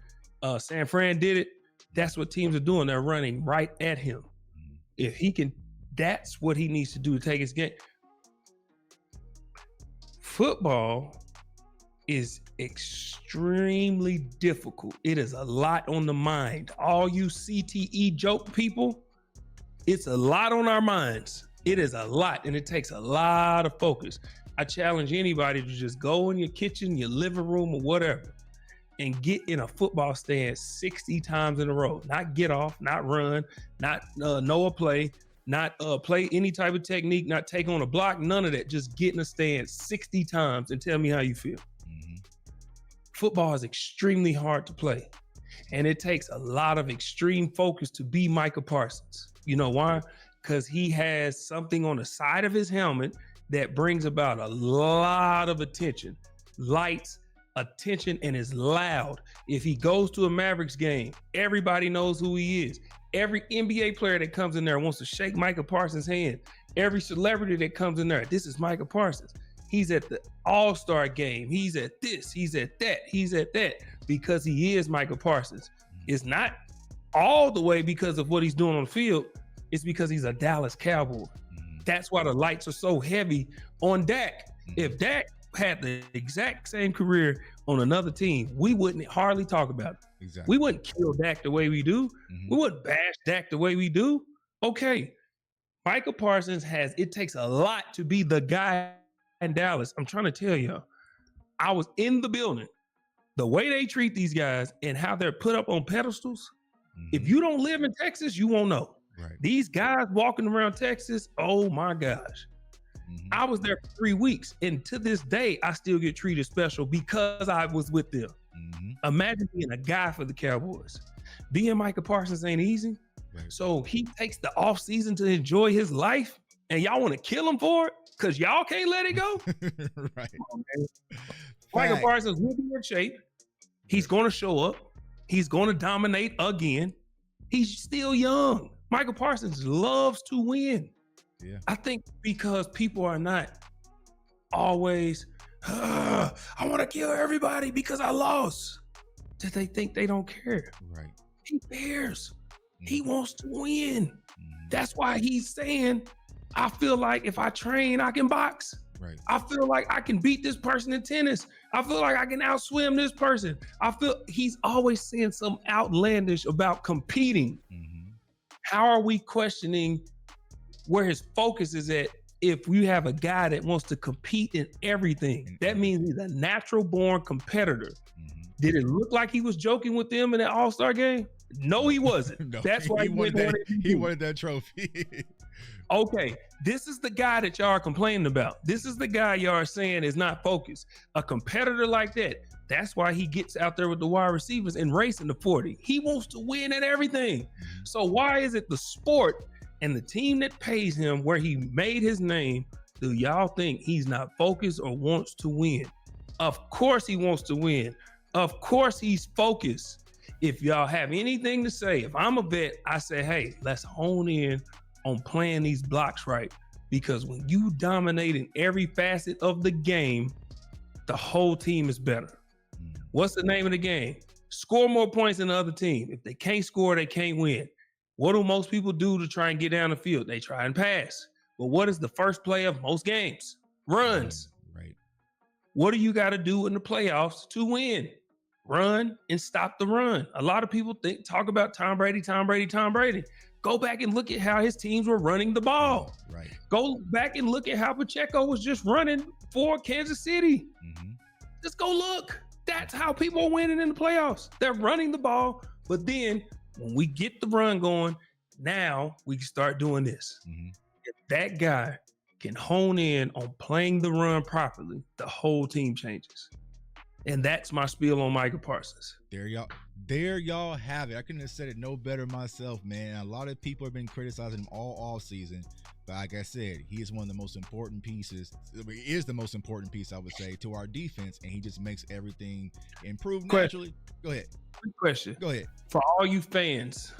San Fran did it. That's what teams are doing. They're running right at him. If he can, that's what he needs to do to take his game. Football is extremely difficult. It is a lot on the mind. All you CTE joke people, it's a lot on our minds. It is a lot, and it takes a lot of focus. I challenge anybody to just go in your kitchen, your living room, or whatever, and get in a football stance 60 times in a row. Not get off, not run, not know a play, not play any type of technique, not take on a block, none of that. Just get in a stance 60 times and tell me how you feel. Football is extremely hard to play, and it takes a lot of extreme focus to be Micah Parsons. You know why? Because he has something on the side of his helmet that brings about a lot of attention, lights, attention, and is loud. If he goes to a Mavericks game, everybody knows who he is. Every NBA player that comes in there wants to shake Micah Parsons' hand. Every celebrity that comes in there, this is Micah Parsons. He's at the All-Star game. He's at this. He's at that. He's at that, because he is Micah Parsons. It's not all the way because of what he's doing on the field. It's because he's a Dallas Cowboy. That's why the lights are so heavy on Dak. If Dak had the exact same career on another team, we wouldn't hardly talk about it. Exactly. We wouldn't kill Dak the way we do. We wouldn't bash Dak the way we do. Okay. Micah Parsons it takes a lot to be the guy in Dallas. I'm trying to tell you, I was in the building. The way they treat these guys and how they're put up on pedestals, if you don't live in Texas, you won't know. Right. These guys walking around Texas, oh my gosh. I was there for 3 weeks, and to this day, I still get treated special because I was with them. Imagine being a guy for the Cowboys. Being Micah Parsons ain't easy. Right. So he takes the off season to enjoy his life, and y'all want to kill him for it because y'all can't let it go. Right. Come on, Micah Parsons will be in shape. He's going to show up. He's going to dominate again. He's still young. Micah Parsons loves to win. Yeah. I think because people are not always, I want to kill everybody because I lost, that they think they don't care. Right. He cares. He wants to win. That's why he's saying, I feel like if I train, I can box. Right. I feel like I can beat this person in tennis. I feel like I can outswim this person. I feel he's always saying something outlandish about competing. How are we questioning where his focus is at if we have a guy that wants to compete in everything? That means he's a natural born competitor. Did it look like he was joking with them in that All-Star game? No, he wasn't. No, that's why he wanted that trophy. Okay, this is the guy that y'all are complaining about. This is the guy y'all are saying is not focused. A competitor like that, that's why he gets out there with the wide receivers and racing the 40. He wants to win at everything. So why is it the sport and the team that pays him where he made his name, do y'all think he's not focused or wants to win? Of course he wants to win. Of course he's focused. If y'all have anything to say, if I'm a vet, I say, hey, let's hone in on playing these blocks right. Because when you dominate in every facet of the game, the whole team is better. What's the name of the game? Score more points than the other team. If they can't score, they can't win. What do most people do to try and get down the field? They try and pass. But what is the first play of most games? Runs. Right. What do you got to do in the playoffs to win? Run and stop the run. A lot of people talk about Tom Brady. Go back and look at how his teams were running the ball. Right. Go back and look at how Pacheco was just running for Kansas City. Just go look. That's how people are winning in the playoffs. They're running the ball, but then when we get the run going, now we can start doing this. If that guy can hone in on playing the run properly, the whole team changes. And that's my spiel on Micah Parsons. There y'all have it. I couldn't have said it no better myself, man. A lot of people have been criticizing him all off season, but like I said, he is one of the most important pieces. He is the most important piece, I would say, to our defense, and he just makes everything improve naturally. Go ahead. Quick question. Go ahead. For all you fans.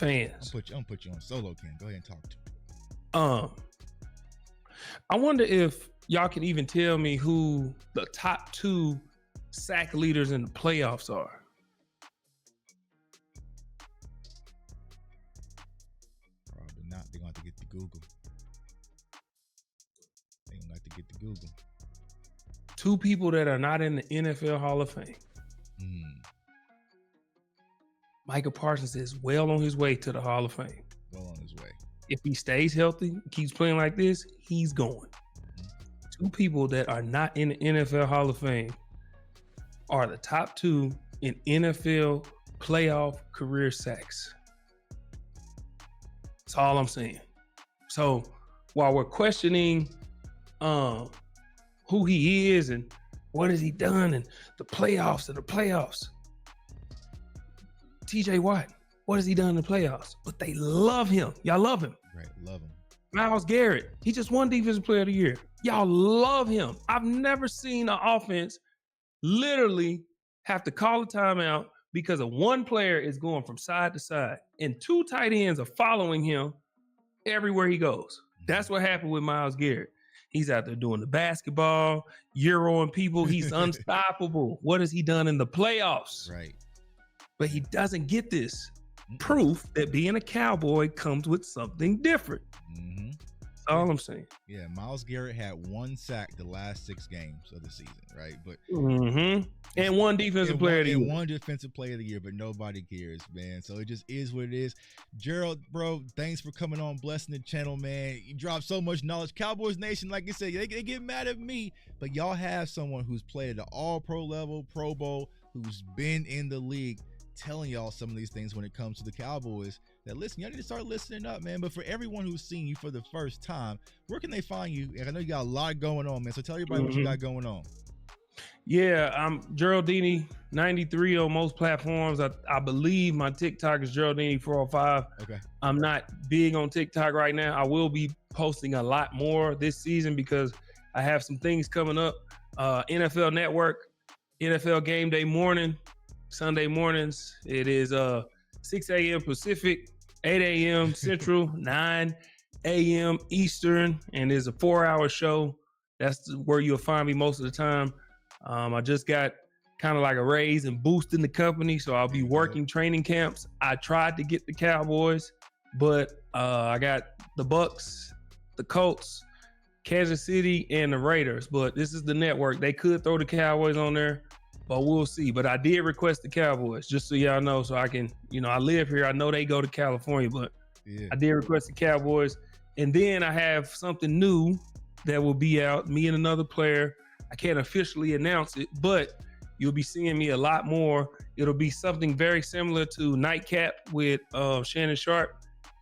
I'm gonna put you on solo, Ken. Go ahead and talk to me. I wonder if y'all can even tell me who the top 2 sack leaders in the playoffs are. Probably not. They're gonna have to get to Google. 2 people that are not in the NFL Hall of Fame. Micah Parsons is well on his way to the Hall of Fame. Well on his way. If he stays healthy, keeps playing like this, he's going. 2 people that are not in the NFL Hall of Fame are the top 2 in NFL playoff career sacks. That's all I'm saying. So while we're questioning who he is and what has he done and the playoffs, TJ Watt, what has he done in the playoffs? But they love him. Y'all love him. Right, love him. Myles Garrett, he just won Defensive Player of the Year. Y'all love him. I've never seen an offense literally have to call a timeout because of one player is going from side to side and 2 tight ends are following him everywhere he goes. That's what happened with Myles Garrett. He's out there doing the basketball, Euroing people. He's unstoppable. What has he done in the playoffs? Right. But he doesn't get this proof that being a Cowboy comes with something different. That's all I'm saying. Yeah, Myles Garrett had 1 sack the last 6 games of the season, right? But and 1 defensive player of the year. And 1 defensive player of the year, but nobody cares, man. So it just is what it is. Gerald, bro, thanks for coming on, blessing the channel, man. You dropped so much knowledge. Cowboys Nation, like I said, they get mad at me, but y'all have someone who's played at the All-Pro level, Pro Bowl, who's been in the league, telling y'all some of these things when it comes to the Cowboys. That listen, y'all need to start listening up, man. But for everyone who's seen you for the first time, where can they find you? And I know you got a lot going on, man. So tell everybody what you got going on. Yeah, I'm Geraldini93 on most platforms. I believe my TikTok is Geraldini405. Okay. I'm not big on TikTok right now. I will be posting a lot more this season because I have some things coming up. NFL Network, NFL Game Day morning, Sunday mornings. It is 6 a.m. Pacific, 8 a.m. Central, 9 a.m. Eastern, and it's a 4-hour show. That's where you'll find me most of the time. I just got kind of like a raise and boost in the company, so I'll be working training camps. I tried to get the Cowboys, but I got the Bucks, the Colts, Kansas City, and the Raiders. But this is the network. They could throw the Cowboys on there, but we'll see. But I did request the Cowboys, just so y'all know, so I can, I live here. I know they go to California, but I did request the Cowboys. And then I have something new that will be out, me and another player. I can't officially announce it, but you'll be seeing me a lot more. It'll be something very similar to Nightcap with Shannon Sharp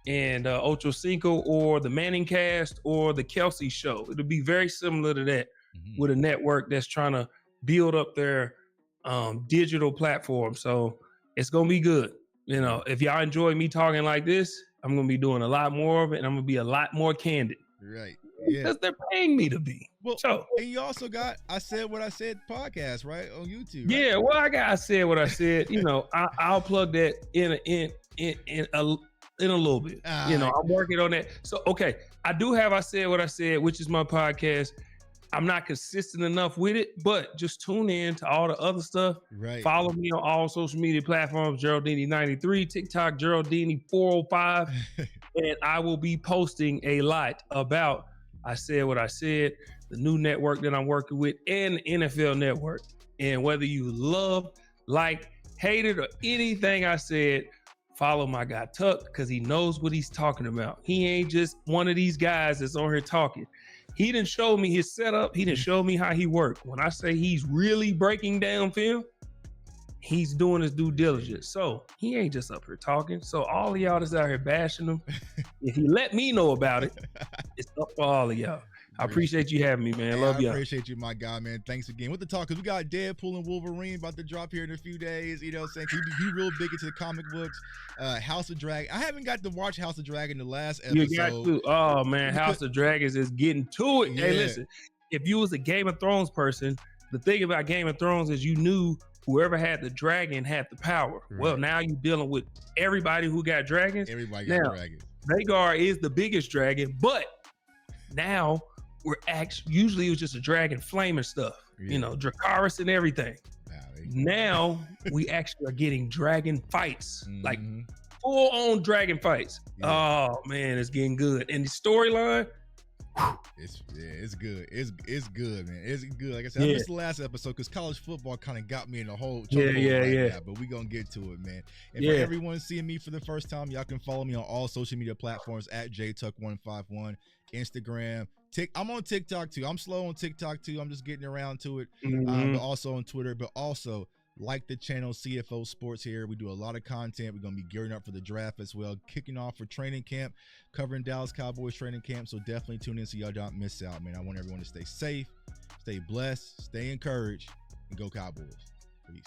and Ocho Cinco, or the Manning Cast, or the Kelsey Show. It'll be very similar to that with a network that's trying to build up their digital platform. So it's going to be good. If y'all enjoy me talking like this, I'm going to be doing a lot more of it, and I'm going to be a lot more candid. Right. Because they're paying me to be. Well, so, and you also got I Said What I Said podcast, right, on YouTube. Right? Yeah, well, I said what I said. I'll plug that in a little bit. I'm working on that. So, okay, I do have I Said What I Said, which is my podcast. I'm not consistent enough with it, but just tune in to all the other stuff. Right. Follow me on all social media platforms, Geraldini93, TikTok, Geraldini405, and I will be posting a lot about I Said What I Said, the new network that I'm working with, and the NFL Network. And whether you love, like, hate it, or anything I said, follow my guy Tuck, because he knows what he's talking about. He ain't just one of these guys that's on here talking. He didn't show me his setup. He didn't show me how he worked. When I say he's really breaking down film, he's doing his due diligence. So he ain't just up here talking. So all of y'all that's out here bashing him, if you let me know about it, it's up for all of y'all. I appreciate you having me, man. Love y'all. I appreciate you, my guy, man. Thanks again. With the talk, because we got Deadpool and Wolverine about to drop here in a few days. You know what I'm saying? He real big into the comic books. House of Dragon. I haven't got to watch House of Dragon the last episode. You got to. Oh, man. House of Dragons is getting to it. Yeah. Hey, listen. If you was a Game of Thrones person, the thing about Game of Thrones is you knew whoever had the dragon had the power. Right. Well, now you're dealing with everybody who got dragons. Everybody got dragons. Rhaegar is the biggest dragon, but now we're usually it was just a dragon flame and stuff, Dracarys and everything. Now we actually are getting dragon fights, like full on dragon fights. Yeah. Oh man, it's getting good. And the storyline, it's good. It's good, man. It's good. Like I said, I missed the last episode because college football kind of got me in the whole now, but we gonna get to it, man. And for everyone seeing me for the first time, y'all can follow me on all social media platforms at JTuck151, Instagram. I'm on TikTok too. I'm slow on TikTok too. I'm just getting around to it. But also on Twitter. But also like the channel CFO Sports here. We do a lot of content. We're gonna be gearing up for the draft as well. Kicking off for training camp, covering Dallas Cowboys training camp. So definitely tune in so y'all don't miss out, man. I want everyone to stay safe, stay blessed, stay encouraged, and go Cowboys. Peace.